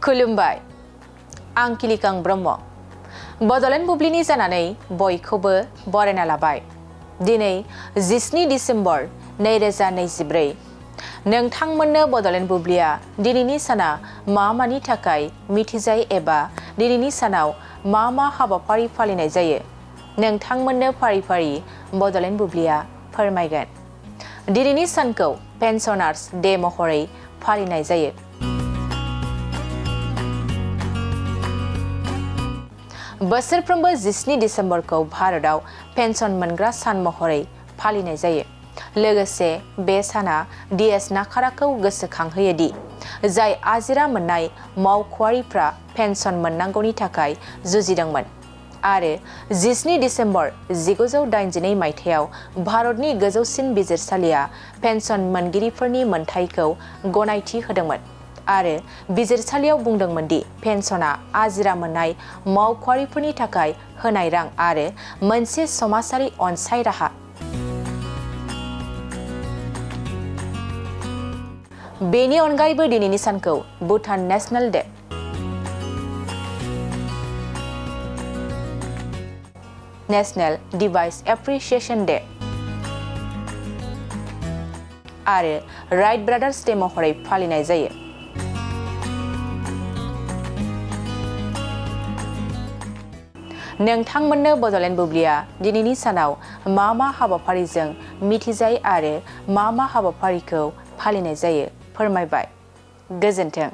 खुलुमबाय आं किलिकां ब्रह्म बड'लेण्ड बुब्लिनि जानानै बयखौबो बरायना लाबाय दिनै 17 डिसेम्बर 2024 नोंथांमोननो बड'लेण्ड बुब्लिया दिनैनि साना मानि थाखाय मिथिजायो एबा दिनैनि सानाव मा हाबाफारि फालिनाय जायो नोंथांमोननो फारि फारि बड'लेण्ड बुब्लिया फोरमायगोन। दिनैनि सानखौ पेन्सनार्स डे महरै फालिनाय जायो। बोसोरफ्रोमबो 17 डिसेम्बरखौ भारतआव पेन्सन मोनग्रा सान महरै फालिनाय जायो। लोगोसे बे साना डीएस नाकाराखौ गोसोखांहोयो दि जाय आजिरा मोननाय मावख'आरिफ्रा पेन्सन मोननांगौनि थाखाय जुजिदोंमोन आरो 17 डिसेम्बर 1982 मायथाइयाव भारतनि गोजौसिन बिजिरसालिया पेन्सन मोनगिरिफोरनि मोनथायखौ गनायथि होदोंमोन आरो बिजिरसालियाव बुंदोंमोन दि पेन्सना आजिरा मोननाय मावख'आरिफोरनि थाखाय होनाय रां आरो मोनसे समाजारि अनसाय राहा। बेनि अनगायैबो दिनैनि सानखौ Bhutan national day, national device appreciation day आरो राइट ब्रादार्स डे महरै फालिनाय जायो। नोंथांमोननो बड'लेण्ड बुब्लिया दिनैनि सानाव मा हाबाफारिजों मिथिजायो आरो मा हाबाफारिखौ फालिनाय जायो फोरमायबाय। गोजोन्थों।